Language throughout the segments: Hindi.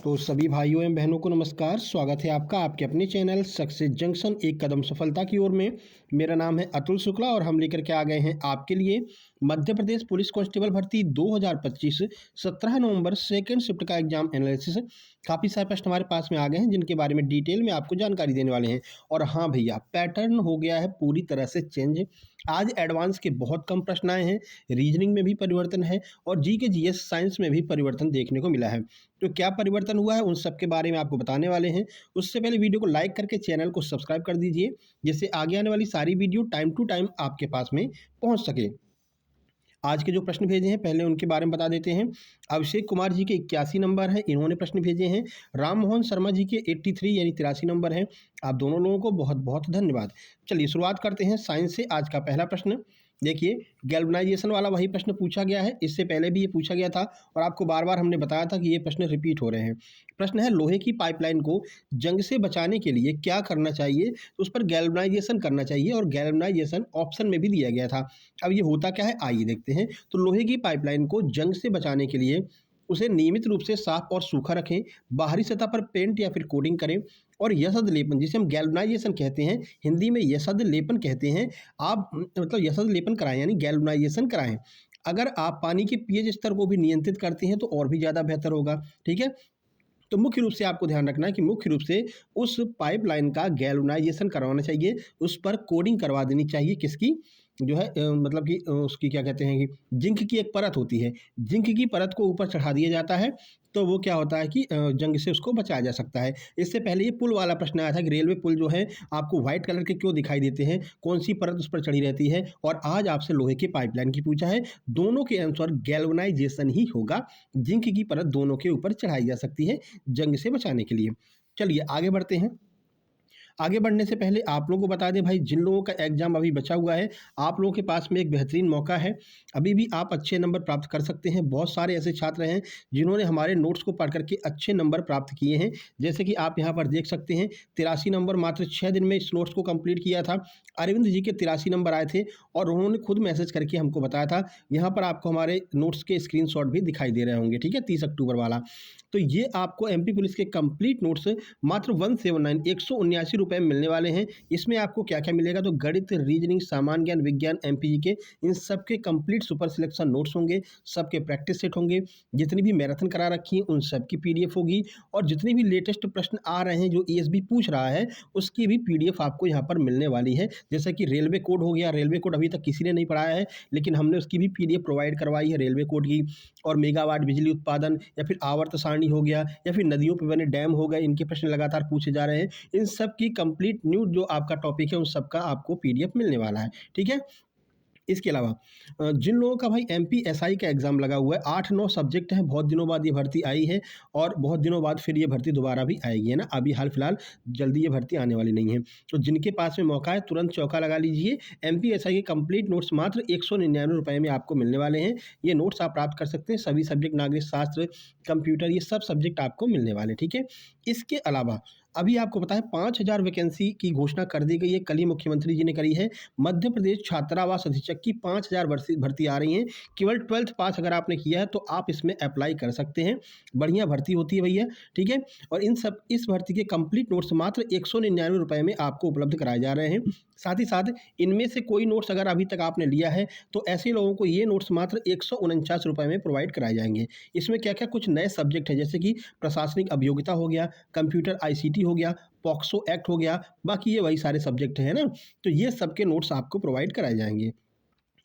तो सभी भाइयों एवं बहनों को नमस्कार। स्वागत है आपका आपके अपने चैनल सक्सेस जंक्शन एक कदम सफलता की ओर में। मेरा नाम है अतुल शुक्ला और हम लेकर के आ गए हैं आपके लिए मध्य प्रदेश पुलिस कांस्टेबल भर्ती 2025 17 नवंबर सेकंड शिफ्ट का एग्जाम एनालिसिस। काफ़ी सारे प्रश्न हमारे पास में आ गए हैं जिनके बारे में डिटेल में आपको जानकारी देने वाले हैं। और हाँ भैया, पैटर्न हो गया है पूरी तरह से चेंज। आज एडवांस के बहुत कम प्रश्न आए हैं, रीजनिंग में भी परिवर्तन है और जी के जीएस साइंस में भी परिवर्तन देखने को मिला है। तो क्या परिवर्तन हुआ है उन सब के बारे में आपको बताने वाले हैं। उससे पहले वीडियो को लाइक करके चैनल को सब्सक्राइब कर दीजिए, जिससे आगे आने वाली सारी वीडियो टाइम टू टाइम आपके पास में पहुंच सके। आज के जो प्रश्न भेजे हैं पहले उनके बारे में बता देते हैं। अभिषेक कुमार जी के 81 नंबर हैं, इन्होंने प्रश्न भेजे हैं। राम मोहन शर्मा जी के 83 यानी 83 नंबर हैं। आप दोनों लोगों को बहुत बहुत धन्यवाद। चलिए शुरुआत करते हैं साइंस से। आज का पहला प्रश्न देखिए, गैल्वनाइजेशन वाला वही प्रश्न पूछा गया है। इससे पहले भी ये पूछा गया था और आपको बार बार हमने बताया था कि ये प्रश्न रिपीट हो रहे हैं। प्रश्न है, लोहे की पाइपलाइन को जंग से बचाने के लिए क्या करना चाहिए? तो उस पर गैल्वनाइजेशन करना चाहिए और गैल्वनाइजेशन ऑप्शन में भी दिया गया था। अब ये होता क्या है आइए देखते हैं। तो लोहे की पाइपलाइन को जंग से बचाने के लिए उसे नियमित रूप से साफ और सूखा रखें, बाहरी सतह पर पेंट या फिर कोटिंग करें और यशद लेपन, जिसे हम गैल्वनाइजेशन कहते हैं, हिंदी में यशद लेपन कहते हैं, आप मतलब यशद लेपन कराएं यानी गैल्वनाइजेशन कराएं। अगर आप पानी के पीएच स्तर को भी नियंत्रित करते हैं तो और भी ज़्यादा बेहतर होगा। ठीक है, तो मुख्य रूप से आपको ध्यान रखना है कि मुख्य रूप से उस पाइपलाइन का गैल्वनाइजेशन करवाना चाहिए, उस पर कोडिंग करवा देनी चाहिए। किसकी? जो है मतलब कि उसकी क्या कहते हैं कि जिंक की एक परत होती है, जिंक की परत को ऊपर चढ़ा दिया जाता है तो वो क्या होता है कि जंग से उसको बचाया जा सकता है। इससे पहले ये पुल वाला प्रश्न आया था कि रेलवे पुल जो है आपको व्हाइट कलर के क्यों दिखाई देते हैं, कौन सी परत उस पर चढ़ी रहती है। और आज आपसे लोहे की पाइपलाइन की पूछा है। दोनों के आंसर गैल्वनाइजेशन ही होगा। जिंक की परत दोनों के ऊपर चढ़ाई जा सकती है जंग से बचाने के लिए। चलिए आगे बढ़ते हैं। आगे बढ़ने से पहले आप लोगों को बता दें भाई, जिन लोगों का एग्जाम अभी बचा हुआ है, आप लोगों के पास में एक बेहतरीन मौका है। अभी भी आप अच्छे नंबर प्राप्त कर सकते हैं। बहुत सारे ऐसे छात्र हैं जिन्होंने हमारे नोट्स को पढ़ करके अच्छे नंबर प्राप्त किए हैं। जैसे कि आप यहाँ पर देख सकते हैं, 83 नंबर मात्र 6 दिन में इस नोट्स को कंप्लीट किया था। अरविंद जी के 83 नंबर आए थे और उन्होंने खुद मैसेज करके हमको बताया था। यहाँ पर आपको हमारे नोट्स के स्क्रीनशॉट भी दिखाई दे रहे होंगे। ठीक है, 30 अक्टूबर वाला। तो ये आपको एमपी पुलिस के कंप्लीट नोट्स मात्र 179 179 रुपये में मिलने वाले हैं। इसमें आपको क्या क्या मिलेगा? तो गणित, रीजनिंग, सामान्य ज्ञान, विज्ञान, एमपीजी के इन सब के कंप्लीट सुपर सिलेक्शन नोट्स होंगे, सबके प्रैक्टिस सेट होंगे, जितनी भी मैराथन करा रखी है उन सब की पीडीएफ होगी और जितने भी लेटेस्ट प्रश्न आ रहे हैं जो ईएसबी पूछ रहा है उसकी भी पीडीएफ आपको यहाँ पर मिलने वाली है। जैसे कि रेलवे कोड हो गया, रेलवे कोड अभी तक किसी ने नहीं पढ़ाया है लेकिन हमने उसकी भी पीडीएफ प्रोवाइड करवाई है रेलवे कोड की। और मेगावाट बिजली उत्पादन या फिर आवर्त सारणी हो गया या फिर नदियों पर बने डैम हो गए, इनके प्रश्न लगातार पूछे जा रहे हैं। इन सब की कंप्लीट न्यू जो आपका टॉपिक है उन सब का आपको पीडीएफ मिलने वाला है। ठीक है, इसके अलावा जिन लोगों का भाई एमपीएसआई का एग्ज़ाम लगा हुआ है, 8-9 सब्जेक्ट हैं, बहुत दिनों बाद ये भर्ती आई है और बहुत दिनों बाद फिर ये भर्ती दोबारा भी आएगी, है ना। अभी हाल फिलहाल जल्दी ये भर्ती आने वाली नहीं है। तो जिनके पास में मौका है तुरंत चौका लगा लीजिए। एमपीएसआई के कंप्लीट नोट्स मात्र 199 रुपये में आपको मिलने वाले हैं। ये नोट्स आप प्राप्त कर सकते हैं। सभी सब्जेक्ट, नागरिक शास्त्र, कंप्यूटर, ये सब सब्जेक्ट आपको मिलने वाले। ठीक है, इसके अलावा अभी आपको पता है 5000 वैकेंसी की घोषणा कर दी गई है, कल ही मुख्यमंत्री जी ने करी है। मध्य प्रदेश छात्रावास अधीक्षक की 5000 भर्ती आ रही हैं। केवल 12th पास अगर आपने किया है तो आप इसमें अप्लाई कर सकते हैं। बढ़िया भर्ती होती है भैया। ठीक है, और इस भर्ती के कंप्लीट नोट्स मात्र 199 रुपये में आपको उपलब्ध कराए जा रहे हैं। साथ ही साथ इनमें से कोई नोट्स अगर अभी तक आपने लिया है तो ऐसे लोगों को ये नोट्स मात्र 149 रुपये में प्रोवाइड कराए जाएंगे। इसमें क्या क्या कुछ नए सब्जेक्ट हैं, जैसे कि प्रशासनिक अभियोगिता हो गया, कंप्यूटर आईसीटी हो गया, पॉक्सो एक्ट हो गया, बाकी ये वही सारे सब्जेक्ट हैं ना। तो ये सबके नोट्स आपको प्रोवाइड कराए जाएंगे।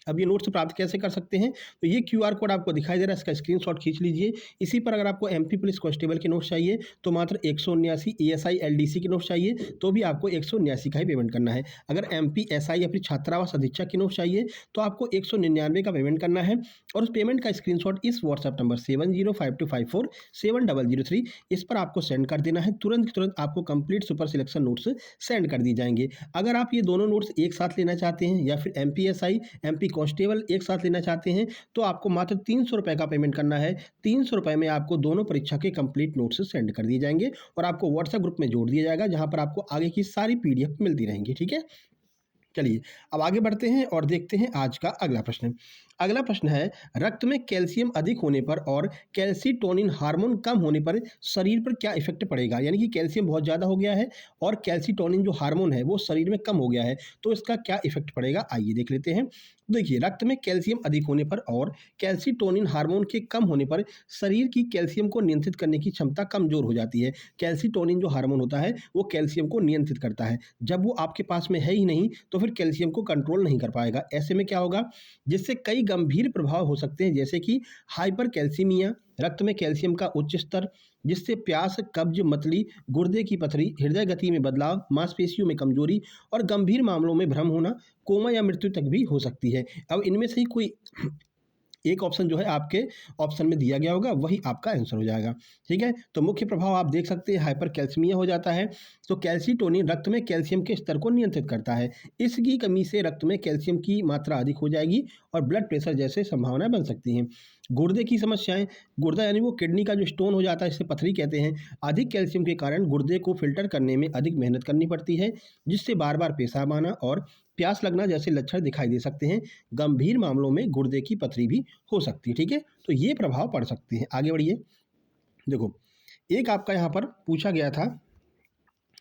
अब ये नोट्स प्राप्त कैसे कर सकते हैं? तो ये क्यूआर कोड आपको दिखाई दे रहा है, इसका स्क्रीनशॉट खींच लीजिए। इसी पर अगर आपको एमपी पुलिस कांस्टेबल के नोट्स चाहिए तो मात्र 179, एएसआई एलडीसी के नोट्स चाहिए तो भी आपको 179 का ही पेमेंट करना है। अगर एमपी एसआई या फिर छात्रावास अधीक्षक के नोट्स चाहिए तो आपको 199 का पेमेंट करना है और उस पेमेंट का स्क्रीनशॉट इस व्हाट्सएप नंबर 7052547003 इस पर आपको सेंड कर देना है। तुरंत आपको complete super selection notes send कर दी जाएंगे। अगर आप ये दोनों नोट्स एक साथ लेना चाहते हैं या फिर एमपी एसआई एमपी कांस्टेबल एक साथ लेना चाहते हैं तो आपको मात्र 300 रुपये का पेमेंट करना है। 300 रुपये में आपको दोनों परीक्षा के कंप्लीट नोट्स सेंड कर दिए जाएंगे और आपको व्हाट्सएप ग्रुप में जोड़ दिया जाएगा जहां पर आपको आगे की सारी पीडीएफ मिलती रहेंगी। ठीक है, चलिए अब आगे बढ़ते हैं और देखते हैं आज का अगला प्रश्न। अगला प्रश्न है, रक्त में कैल्शियम अधिक होने पर और कैल्सिटोनिन हार्मोन कम होने पर शरीर पर क्या इफेक्ट पड़ेगा? यानी कि कैल्शियम बहुत ज़्यादा हो गया है और कैल्सिटोनिन जो हार्मोन है वो शरीर में कम हो गया है, तो इसका क्या इफेक्ट पड़ेगा? आइए देख लेते हैं। देखिए, रक्त में कैल्शियम अधिक होने पर और कैल्सिटोनिन हार्मोन के कम होने पर शरीर की कैल्शियम को नियंत्रित करने की क्षमता कमजोर हो जाती है। कैल्सिटोनिन जो हार्मोन होता है वो कैल्शियम को नियंत्रित करता है। जब वो आपके पास में है ही नहीं तो फिर कैल्शियम को कंट्रोल नहीं कर पाएगा। ऐसे में क्या होगा, जिससे कई गंभीर प्रभाव हो सकते हैं, जैसे कि हाइपरकैल्सीमिया, रक्त में कैल्शियम का उच्च स्तर, जिससे प्यास, कब्ज, मतली, गुर्दे की पथरी, हृदय गति में बदलाव, मांसपेशियों में कमजोरी और गंभीर मामलों में भ्रम होना, कोमा या मृत्यु तक भी हो सकती है। अब इनमें से ही कोई एक ऑप्शन जो है आपके ऑप्शन में दिया गया होगा, वही आपका आंसर हो जाएगा। ठीक है, तो मुख्य प्रभाव आप देख सकते हैं, हाइपरकैल्सीमिया हो जाता है। तो कैल्सिटोनिन रक्त में कैल्शियम के स्तर को नियंत्रित करता है। इसकी कमी से रक्त में कैल्शियम की मात्रा अधिक हो जाएगी और ब्लड प्रेशर जैसे संभावनाएं बन सकती हैं। गुर्दे की समस्याएं, गुर्दा यानी वो किडनी का जो स्टोन हो जाता है, इसे पथरी कहते हैं। अधिक कैल्शियम के कारण गुर्दे को फिल्टर करने में अधिक मेहनत करनी पड़ती है, जिससे बार बार पेशाब आना और प्यास लगना जैसे लक्षण दिखाई दे सकते हैं। गंभीर मामलों में गुर्दे की पथरी भी हो सकती है। ठीक है, तो ये प्रभाव पड़ सकते हैं। आगे बढ़िए। देखो, एक आपका यहाँ पर पूछा गया था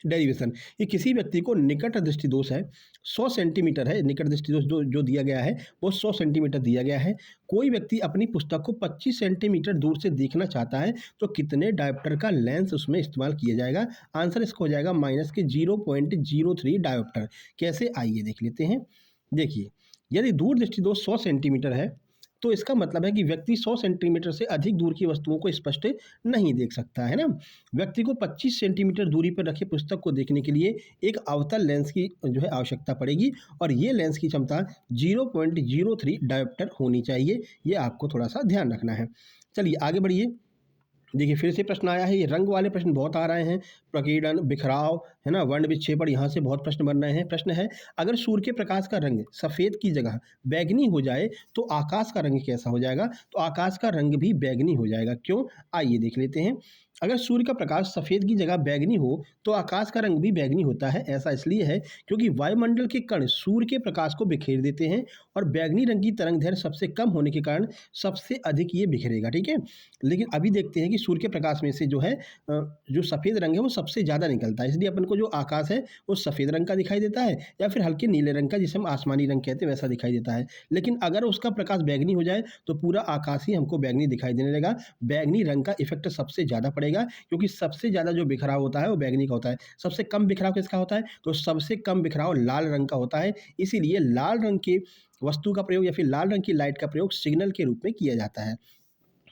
डेरिवेशन, ये किसी व्यक्ति को निकट दृष्टि दोष है, 100 सेंटीमीटर है निकट दृष्टि दोष जो दिया गया है वो 100 सेंटीमीटर दिया गया है। कोई व्यक्ति अपनी पुस्तक को 25 सेंटीमीटर दूर से देखना चाहता है, तो कितने डायोप्टर का लेंस उसमें इस्तेमाल किया जाएगा? आंसर इसका हो जाएगा माइनस के 0.03 डायोप्टर। कैसे, आइए देख लेते हैं। देखिए, यदि दूर दृष्टि दोष 100 सेंटीमीटर है तो इसका मतलब है कि व्यक्ति 100 सेंटीमीटर से अधिक दूर की वस्तुओं को स्पष्ट नहीं देख सकता है ना। व्यक्ति को 25 सेंटीमीटर दूरी पर रखे पुस्तक को देखने के लिए एक अवतल लेंस की जो है आवश्यकता पड़ेगी और ये लेंस की क्षमता 0.03 डायोप्टर होनी चाहिए। ये आपको थोड़ा सा ध्यान रखना है। चलिए आगे बढ़िए। देखिए, फिर से प्रश्न आया है, ये रंग वाले प्रश्न बहुत आ रहे हैं। प्रकीर्णन, बिखराव, है ना, वर्ण विक्षेपण, यहाँ से बहुत प्रश्न बन रहे हैं। प्रश्न है, अगर सूर्य के प्रकाश का रंग सफ़ेद की जगह बैगनी हो जाए तो आकाश का रंग कैसा हो जाएगा? तो आकाश का रंग भी बैगनी हो जाएगा। क्यों? आइए देख लेते हैं। अगर सूर्य का प्रकाश सफ़ेद की जगह बैगनी हो तो आकाश का रंग भी बैगनी होता है। ऐसा इसलिए है क्योंकि वायुमंडल के कण सूर्य के प्रकाश को बिखेर देते हैं और बैगनी रंग की तरंग दैर्घ्य सबसे कम होने के कारण सबसे अधिक ये बिखरेगा। ठीक है, लेकिन अभी देखते हैं कि सूर्य के प्रकाश में से जो है जो सफ़ेद रंग है वो सबसे ज़्यादा निकलता है, इसलिए अपन को जो आकाश है वो सफ़ेद रंग का दिखाई देता है या फिर हल्के नीले रंग का, जिसे हम आसमानी रंग कहते हैं, वैसा दिखाई देता है। लेकिन अगर उसका प्रकाश बैगनी हो जाए तो पूरा आकाश ही हमको बैगनी दिखाई देने लगेगा। बैगनी रंग का इफेक्ट सबसे ज़्यादा पड़ेगा क्योंकि सबसे ज़्यादा जो बिखराव होता है वो बैगनी का होता है। सबसे कम बिखराव किसका होता है? तो सबसे कम बिखराव लाल रंग का होता है। इसीलिए लाल रंग की वस्तु का प्रयोग या फिर लाल रंग की लाइट का प्रयोग सिग्नल के रूप में किया जाता है।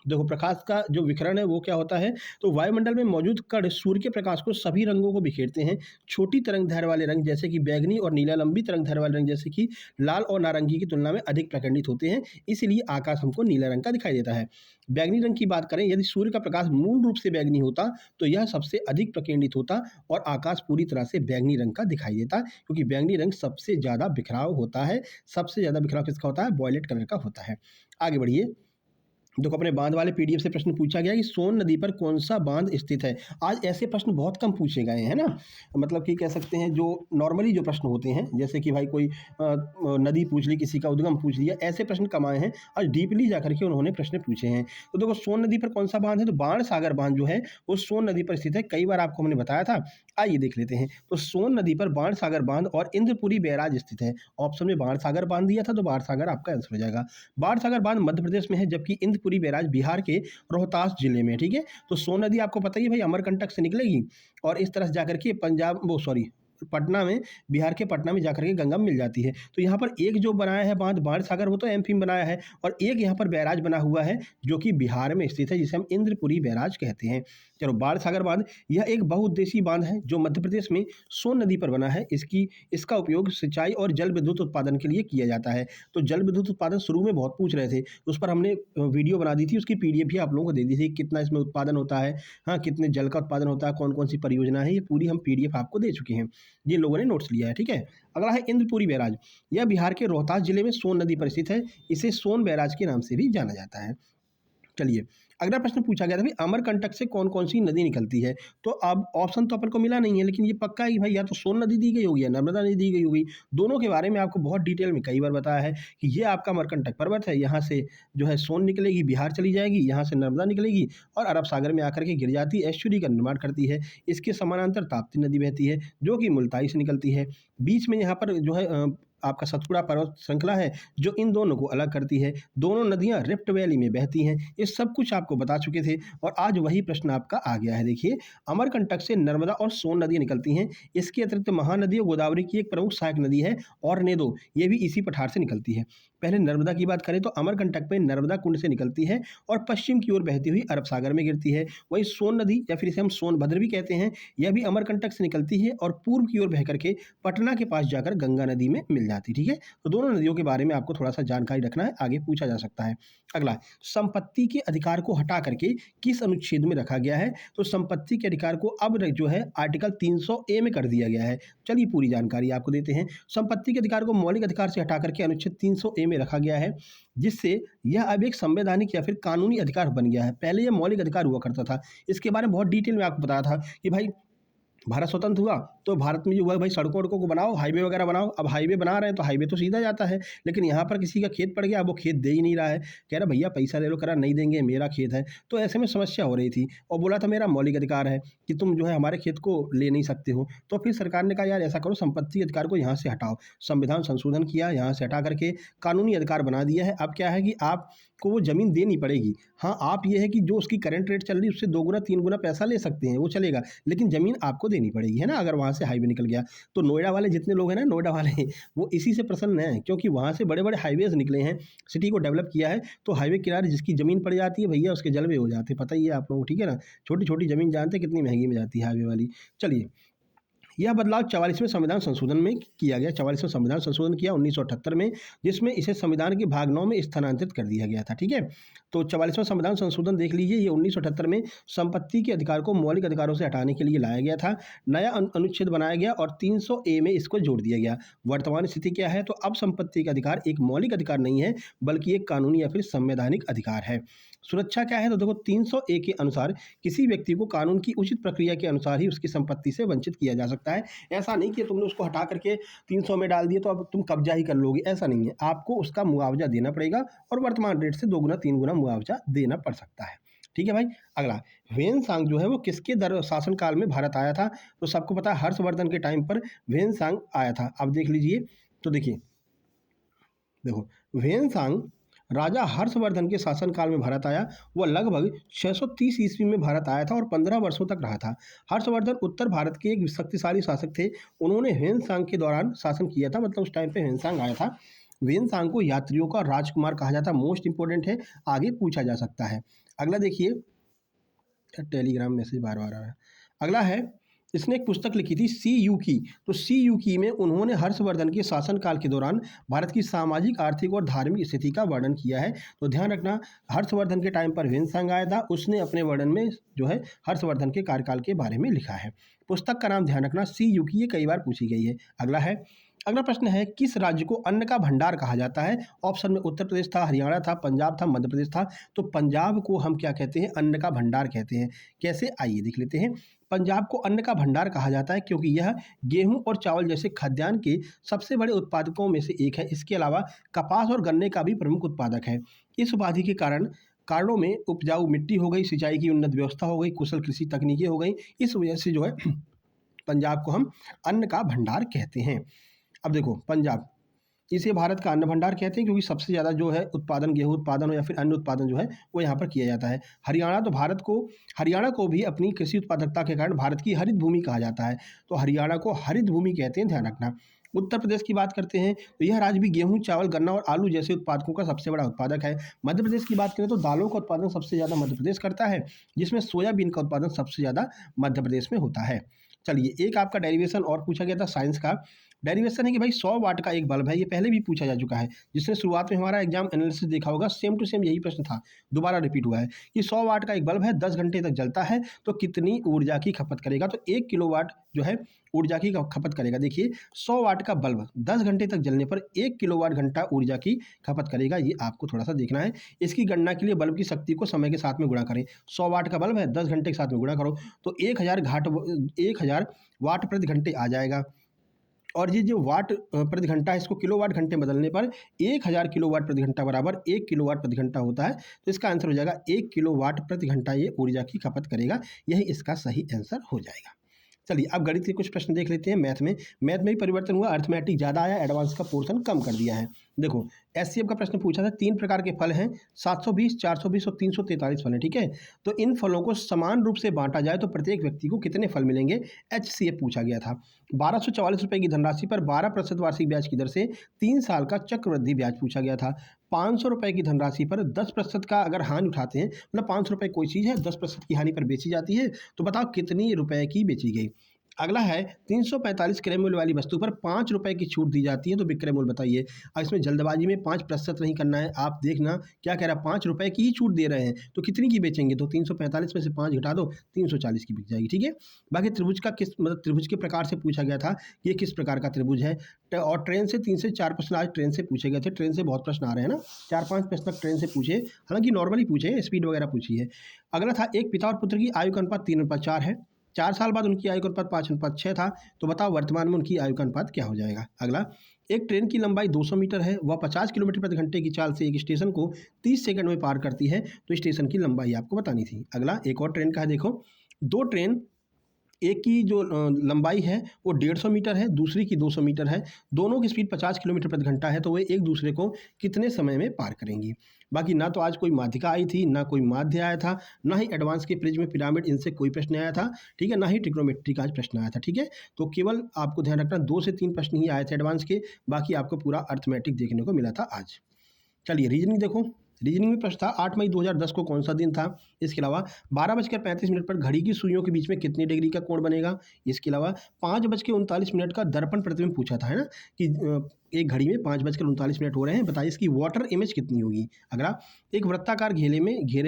देखो, प्रकाश का जो विकिरण है वो क्या होता है, तो वायुमंडल में मौजूद कण सूर्य के प्रकाश को सभी रंगों को बिखेरते हैं। छोटी तरंग दैर्घ्य वाले रंग जैसे कि बैगनी और नीला, लंबी तरंग दैर्घ्य वाले रंग जैसे कि लाल और नारंगी की तुलना में अधिक प्रकंडित होते हैं। इसीलिए आकाश हमको नीला रंग का दिखाई देता है। बैगनी रंग की बात करें, यदि सूर्य का प्रकाश मूल रूप से बैगनी होता तो यह सबसे अधिक प्रकेंद्रित होता और आकाश पूरी तरह से बैगनी रंग का दिखाई देता, क्योंकि बैगनी रंग सबसे ज़्यादा बिखराव होता है। सबसे ज़्यादा बिखराव किसका होता है? वॉयलेट कलर का होता है। आगे बढ़िए। देखो, अपने बांध वाले पीडीएफ से प्रश्न पूछा गया कि सोन नदी पर कौन सा बांध स्थित है। आज ऐसे प्रश्न बहुत कम पूछे गए हैं ना, मतलब कि कह सकते हैं जो नॉर्मली जो प्रश्न होते हैं, जैसे कि भाई कोई नदी पूछ ली, किसी का उद्गम पूछ लिया, ऐसे प्रश्न कम आए हैं। आज डीपली जा करके उन्होंने प्रश्न पूछे हैं। तो देखो, सोन नदी पर कौन सा बांध है, तो बाण सागर बांध जो है वो सोन नदी पर स्थित है। कई बार आपको हमने बताया था। आइए देख लेते हैं। तो सोन नदी पर बाण सागर बांध और इंद्रपुरी बैराज स्थित है। ऑप्शन में बाण सागर बांध दिया था तो बाण सागर आपका आंसर हो जाएगा। बाण सागर बांध मध्य प्रदेश में है, जबकि इंद्रपुरी बैराज बिहार के रोहतास जिले में। ठीक है, तो सोन नदी आपको पता ही है भाई, अमरकंटक से निकलेगी और इस तरह से जाकर के पटना में, बिहार के पटना में जाकर के गंगा मिल जाती है। तो यहाँ पर एक जो बनाया है बांध बाण सागर, वो तो एमपी में बनाया है, और एक यहाँ पर बैराज बना हुआ है जो कि बिहार में स्थित है, जिसे हम इंद्रपुरी बैराज कहते हैं। चलो, बाण सागर बांध यह एक बहुउद्देशीय बांध है जो मध्य प्रदेश में सोन नदी पर बना है। इसका उपयोग सिंचाई और जल विद्युत उत्पादन के लिए किया जाता है। तो जल विद्युत उत्पादन शुरू में बहुत पूछ रहे थे, उस पर हमने वीडियो बना दी थी, उसकी पीडीएफ भी आप लोगों को दे दी थी, कितना इसमें उत्पादन होता है, हाँ, कितने जल का उत्पादन होता है, कौन कौन सी परियोजना है, ये पूरी हम पीडीएफ आपको दे चुके हैं, ये लोगों ने नोट्स लिया है। ठीक है, अगला है इंद्रपुरी बैराज। यह बिहार के रोहतास जिले में सोन नदी पर स्थित है। इसे सोन बैराज के नाम से भी जाना जाता है। चलिए, अगला प्रश्न पूछा गया था भाई अमरकंटक से कौन कौन सी नदी निकलती है। तो अब ऑप्शन तो अपन को मिला नहीं है, लेकिन ये पक्का है कि भाई या तो सोन नदी दी गई होगी या नर्मदा नदी दी गई होगी। दोनों के बारे में आपको बहुत डिटेल में कई बार बताया है कि ये आपका अमरकंटक पर्वत है, यहाँ से जो है सोन निकलेगी, बिहार चली जाएगी, यहाँ से नर्मदा निकलेगी और अरब सागर में आकर के गिर जाती है, एस्चुरी का निर्माण करती है। इसके समानांतर ताप्ती नदी बहती है जो कि मुल्ताई से निकलती है। बीच में यहाँ पर जो है आपका सतपुड़ा पर्वत श्रृंखला है जो इन दोनों को अलग करती है। दोनों नदियां रिफ्ट वैली में बहती हैं। ये सब कुछ आपको बता चुके थे और आज वही प्रश्न आपका आ गया है। देखिए, अमरकंटक से नर्मदा और सोन नदी निकलती हैं। इसके अतिरिक्त महानदी और गोदावरी की एक प्रमुख सहायक नदी है और नेदो, ये भी इसी पठार से निकलती है। पहले नर्मदा की बात करें तो अमरकंटक में नर्मदा कुंड से निकलती है और पश्चिम की ओर बहती हुई अरब सागर में गिरती है। वहीं सोन नदी या फिर इसे हम सोनभद्र भी कहते हैं, यह भी अमरकंटक से निकलती है और पूर्व की ओर बह करके पटना के पास जाकर गंगा नदी में मिल जाती है। ठीक है, तो दोनों नदियों के बारे में आपको थोड़ा सा जानकारी रखना है, आगे पूछा जा सकता है। अगला, संपत्ति के अधिकार को हटा करके किस अनुच्छेद में रखा गया है। तो संपत्ति के अधिकार को अब जो है आर्टिकल 300A में कर दिया गया है। चलिए पूरी जानकारी आपको देते हैं। संपत्ति के अधिकार को मौलिक अधिकार से हटा करके अनुच्छेद 300A में रखा गया है, जिससे यह अब एक संवैधानिक या फिर कानूनी अधिकार बन गया है। पहले यह मौलिक अधिकार हुआ करता था। इसके बारे में बहुत डिटेल में आपको बताया था कि भाई भारत स्वतंत्र हुआ तो भारत में जो हुआ भाई सड़कों वड़कों को बनाओ, हाईवे वगैरह बनाओ। अब हाईवे बना रहे हैं तो हाईवे तो सीधा जाता है, लेकिन यहाँ पर किसी का खेत पड़ गया, अब वो खेत दे ही नहीं रहा है, कह रहा भैया पैसा ले लो, करा नहीं देंगे, मेरा खेत है। तो ऐसे में समस्या हो रही थी और बोला था मेरा मौलिक अधिकार है कि तुम जो है हमारे खेत को ले नहीं सकते हो। तो फिर सरकार ने कहा यार ऐसा करो, संपत्ति अधिकार को यहाँ से हटाओ। संविधान संशोधन किया, यहाँ से हटा करके कानूनी अधिकार बना दिया है। अब क्या है कि आपको वो ज़मीन देनी पड़ेगी। हाँ, आप ये है कि जो उसकी करंट रेट चल रही है उससे 2 गुना 3 गुना पैसा ले सकते हैं, वो चलेगा, लेकिन ज़मीन आपको देनी पड़ेगी, है ना। अगर वहाँ से हाईवे निकल गया तो नोएडा वाले जितने लोग हैं ना, नोएडा वाले वो इसी से प्रसन्न हैं, क्योंकि वहाँ से बड़े बड़े हाईवेज निकले हैं, सिटी को डेवलप किया है। तो हाईवे किनारे जिसकी ज़मीन पड़ जाती है भैया उसके जलवे हो जाते हैं, पता ही है आप लोगों को, ठीक है ना। छोटी छोटी ज़मीन जानते हैं कितनी महंगी में जाती है हाईवे वाली। चलिए, यह बदलाव 44वें संविधान संशोधन में किया गया। 44वां संविधान संशोधन किया 1978 में, जिसमें इसे संविधान के भाग 9 में स्थानांतरित कर दिया गया था। ठीक है, तो 44वां संविधान संशोधन देख लीजिए, ये 1978 में संपत्ति के अधिकार को मौलिक अधिकारों से हटाने के लिए लाया गया था। नया अनुच्छेद बनाया गया और 300A में इसको जोड़ दिया गया। वर्तमान स्थिति क्या है, तो अब संपत्ति का अधिकार एक मौलिक अधिकार नहीं है, बल्कि एक कानूनी या फिर संवैधानिक अधिकार है। सुरक्षा क्या है, तो देखो 300A के अनुसार किसी व्यक्ति को कानून की उचित प्रक्रिया के अनुसार ही उसकी संपत्ति से वंचित किया जा सकता है। ऐसा नहीं कि तुमने उसको हटा करके 300 में डाल दिए तो अब तुम कब्जा ही कर लोगे, ऐसा नहीं है। आपको उसका मुआवजा देना पड़ेगा और वर्तमान रेट से 2 गुना 3 गुना मुआवजा देना पड़ सकता है। ठीक है भाई। अगला, ह्वेनसांग जो है वो किसके शासनकाल में भारत आया था। तो सबको पता है हर्षवर्धन के टाइम पर ह्वेनसांग आया था। अब देख लीजिए, तो देखिए देखो ह्वेनसांग राजा हर्षवर्धन के शासनकाल में भारत आया। वह लगभग 630 ईस्वी में भारत आया था और 15 वर्षों तक रहा था। हर्षवर्धन उत्तर भारत के एक शक्तिशाली शासक थे। उन्होंने ह्वेनसांग के दौरान शासन किया था, मतलब उस टाइम पे ह्वेनसांग आया था। ह्वेनसांग को यात्रियों का राजकुमार कहा जाता है, मोस्ट इंपॉर्टेंट है, आगे पूछा जा सकता है। अगला देखिए, टेलीग्राम मैसेज बार बार आ रहा है। अगला है, इसने एक पुस्तक लिखी थी सी यू की। तो सी यू की में उन्होंने हर्षवर्धन के शासनकाल के दौरान भारत की सामाजिक, आर्थिक और धार्मिक स्थिति का वर्णन किया है। तो ध्यान रखना, हर्षवर्धन के टाइम पर ह्वेनसांग आया था, उसने अपने वर्णन में जो है हर्षवर्धन के कार्यकाल के बारे में लिखा है। पुस्तक का नाम ध्यान रखना सी यू की, ये कई बार पूछी गई है। अगला प्रश्न है, किस राज्य को अन्न का भंडार कहा जाता है। ऑप्शन में उत्तर प्रदेश था, हरियाणा था, पंजाब था, मध्य प्रदेश था। तो पंजाब को हम क्या कहते हैं, अन्न का भंडार कहते हैं। कैसे, आइए देख लेते हैं। पंजाब को अन्न का भंडार कहा जाता है क्योंकि यह गेहूं और चावल जैसे खाद्यान्न के सबसे बड़े उत्पादकों में से एक है। इसके अलावा कपास और गन्ने का भी प्रमुख उत्पादक है। इस उपाधि के कारणों में उपजाऊ मिट्टी हो गई, सिंचाई की उन्नत व्यवस्था हो गई, कुशल कृषि तकनीकें हो गई। इस वजह से जो है पंजाब को हम अन्न का भंडार कहते हैं। अब देखो, पंजाब, इसे भारत का अन्न भंडार कहते हैं क्योंकि सबसे ज़्यादा जो है उत्पादन, गेहूं उत्पादन हो या फिर अन्य उत्पादन जो है वो यहाँ पर किया जाता है। हरियाणा को भी अपनी कृषि उत्पादकता के कारण भारत की हरित भूमि कहा जाता है। तो हरियाणा को हरित भूमि कहते हैं, ध्यान रखना। उत्तर प्रदेश की बात करते हैं तो यह राज्य भी गेहूं, चावल, गन्ना और आलू जैसे उत्पादकों का सबसे बड़ा उत्पादक है। मध्य प्रदेश की बात करें तो दालों का उत्पादन सबसे ज़्यादा मध्य प्रदेश करता है, जिसमें सोयाबीन का उत्पादन सबसे ज़्यादा मध्य प्रदेश में होता है। चलिए, एक आपका डेरिवेशन और पूछा गया था साइंस का। डेरिवेशन है कि भाई 100 वाट का एक बल्ब है, ये पहले भी पूछा जा चुका है। जिसने शुरुआत में हमारा एग्जाम एनालिसिस देखा होगा, सेम टू सेम यही प्रश्न था, दोबारा रिपीट हुआ है कि 100 वाट का एक बल्ब है, 10 घंटे तक जलता है तो कितनी ऊर्जा की खपत करेगा। तो 1 किलोवाट जो है ऊर्जा की खपत करेगा। देखिए 100 वाट का बल्ब 10 घंटे तक जलने पर 1 किलोवाट घंटा ऊर्जा की खपत करेगा, ये आपको थोड़ा सा देखना है। इसकी गणना के लिए बल्ब की शक्ति को समय के साथ में गुणा करें। 100 वाट का बल्ब है, 10 घंटे के साथ में गुणा करो तो 1000 वाट प्रति घंटे आ जाएगा। और ये जो वाट प्रति घंटा है, इसको किलोवाट घंटे में बदलने पर 1000 किलोवाट प्रति घंटा बराबर 1 किलोवाट प्रति घंटा होता है। तो इसका आंसर हो जाएगा 1 किलोवाट प्रति घंटा ये ऊर्जा की खपत करेगा। यही इसका सही आंसर हो जाएगा। चलिए अब गणित के कुछ प्रश्न देख लेते हैं। मैथ में भी परिवर्तन हुआ, अर्थमेटिक ज़्यादा आया, एडवांस का पोर्शन कम कर दिया है। देखो एससीएफ का प्रश्न पूछा था, 3 प्रकार के फल हैं, 720, 420 और 343 फल हैं, ठीक है। तो इन फलों को समान रूप से बांटा जाए तो प्रत्येक व्यक्ति को कितने फल मिलेंगे, एचसीएफ पूछा गया था। 1244 रुपये की धनराशि पर 12% वार्षिक ब्याज की दर से 3 साल का चक्रवृद्धि ब्याज पूछा गया था। 500 रुपये की धनराशि पर 10% का अगर हानि उठाते हैं, मतलब 500 रुपये कोई चीज़ है, 10% की हानि पर बेची जाती है, तो बताओ कितनी रुपए की बेची गई। अगला है 345 क्रय मूल्य वाली वस्तु पर 5 रुपये की छूट दी जाती है, तो विक्रय मूल्य बताइए। अब इसमें जल्दबाजी में 5% नहीं करना है, आप देखना क्या कह रहा है, 5 रुपये की ही छूट दे रहे हैं, तो कितनी की बेचेंगे, तो 345 में से 5 घटा दो, 340 की बिक जाएगी, ठीक है। बाकी त्रिभुज का किस मतलब त्रिभुज के प्रकार से पूछा गया था, ये किस प्रकार का त्रिभुज है। और ट्रेन से 3 से 4 प्रश्न आज ट्रेन से पूछे गए थे, ट्रेन से बहुत प्रश्न आ रहे हैं ना, 4-5 प्रश्न तक ट्रेन से पूछे, हालांकि नॉर्मली पूछे, स्पीड वगैरह पूछी है। अगला था एक पिता और पुत्र की आयु का अनुपात 3:4 है, 4 साल बाद उनकी आयु का अनुपात 5:6 था, तो बताओ वर्तमान में उनकी आयु का अनुपात क्या हो जाएगा। अगला, एक ट्रेन की लंबाई 200 मीटर है, वह 50 किलोमीटर प्रति घंटे की चाल से एक स्टेशन को 30 सेकंड में पार करती है, तो स्टेशन की लंबाई आपको बतानी थी। अगला एक और ट्रेन का है, देखो 2 ट्रेन, एक की जो लंबाई है वो 150 मीटर है, दूसरी की 200 मीटर है, दोनों की स्पीड 50 किलोमीटर प्रति घंटा है, तो वे एक दूसरे को कितने समय में पार करेंगी। बाकी ना तो आज कोई माध्यिका आई थी, ना कोई माध्य आया था, ना ही एडवांस के प्रिज्म में पिरामिड, इनसे कोई प्रश्न आया था, ठीक है, ना ही ट्रिग्नोमेट्री का आज प्रश्न आया था, ठीक है। तो केवल आपको ध्यान रखना 2 से 3 प्रश्न ही आए थे एडवांस के, बाकी आपको पूरा अर्थमेटिक देखने को मिला था आज। चलिए रीजनिंग देखो, रीजनिंग में प्रश्न था 8 मई 2010 को कौन सा दिन था। इसके अलावा 12:35 पर घड़ी की सुइयों के बीच में कितनी डिग्री का कोण बनेगा। इसके अलावा 5:39 का दर्पण प्रतिबिंब पूछा था, है ना, कि एक घड़ी में 5:39 हो रहे हैं, बताइए इसकी वाटर इमेज कितनी होगी। अगला, एक वृत्ताकार घेरे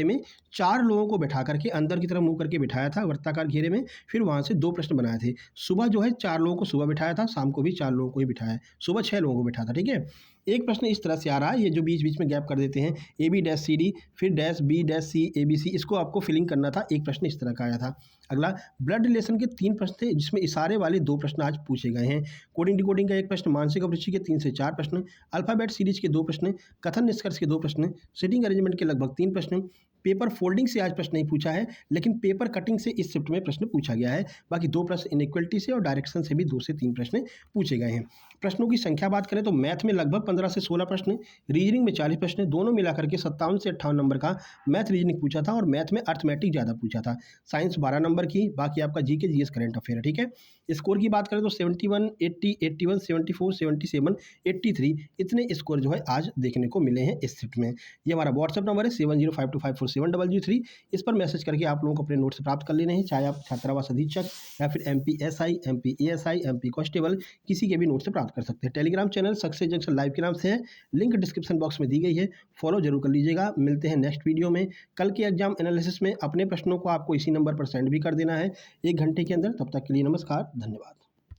में 4 लोगों को बैठा करके अंदर की तरफ मुंह करके बिठाया था वृत्ताकार घेरे में, फिर वहाँ से 2 प्रश्न बनाए थे। सुबह जो है 4 लोगों को सुबह बिठाया था, शाम को भी 4 लोगों को ही बिठाया, सुबह 6 लोगों को बिठाया था, ठीक है। एक प्रश्न इस तरह से आ रहा है, ये जो बीच बीच में गैप कर देते हैं, AB-CD फिर -B-C ABC, इसको आपको फिलिंग करना था। एक प्रश्न इस तरह का आया था। अगला, ब्लड रिलेशन के 3 प्रश्न थे, जिसमें इशारे वाले 2 प्रश्न आज पूछे गए हैं। कोडिंग डिकोडिंग का 1 प्रश्न, मानसिक अभिरुचि के 3 से 4 प्रश्न, अल्फाबेट सीरीज के 2 प्रश्न, कथन निष्कर्ष के 2 प्रश्न, सिटिंग अरेंजमेंट के लगभग 3 प्रश्न, पेपर फोल्डिंग से आज प्रश्न नहीं पूछा है, लेकिन पेपर कटिंग से इस शिफ्ट में प्रश्न पूछा गया है। बाकी 2 प्रश्न इनइक्वलिटी से और डायरेक्शन से भी 2 से 3 प्रश्न पूछे गए हैं। प्रश्नों की संख्या बात करें तो मैथ में लगभग 15 से 16 प्रश्न, रीजनिंग में 40 प्रश्न, दोनों मिलाकर के 57 से 58 नंबर का मैथ रीजनिंग पूछा था, और मैथ में अर्थमेटिक ज़्यादा पूछा था। साइंस 12 नंबर की, बाकी आपका जीके जीएस करंट अफेयर है, ठीक है। स्कोर की बात करें तो 71, 80, 81, 74, 77, 83 इतने स्कोर जो है आज देखने को मिले हैं इस शिफ्ट में। ये हमारा व्हाट्सअप नंबर है 7052547003, इस पर मैसेज करके आप लोगों को अपने नोट्स प्राप्त कर लेने हैं, चाहे आप छात्रावास अधीक्षक या फिर MPSI, MPASI, MP कांस्टेबल किसी के भी नोट से प्राप्त कर सकते हैं। Telegram channel success junction live के नाम से है, लिंक डिस्क्रिप्शन बॉक्स में दी गई है, फॉलो जरूर कर लीजिएगा। मिलते हैं नेक्स्ट वीडियो में। कल के एग्जाम एनालिसिस में अपने प्रश्नों को आपको इसी नंबर पर सेंड भी कर देना है 1 घंटे के अंदर। तब तक के लिए नमस्कार, धन्यवाद।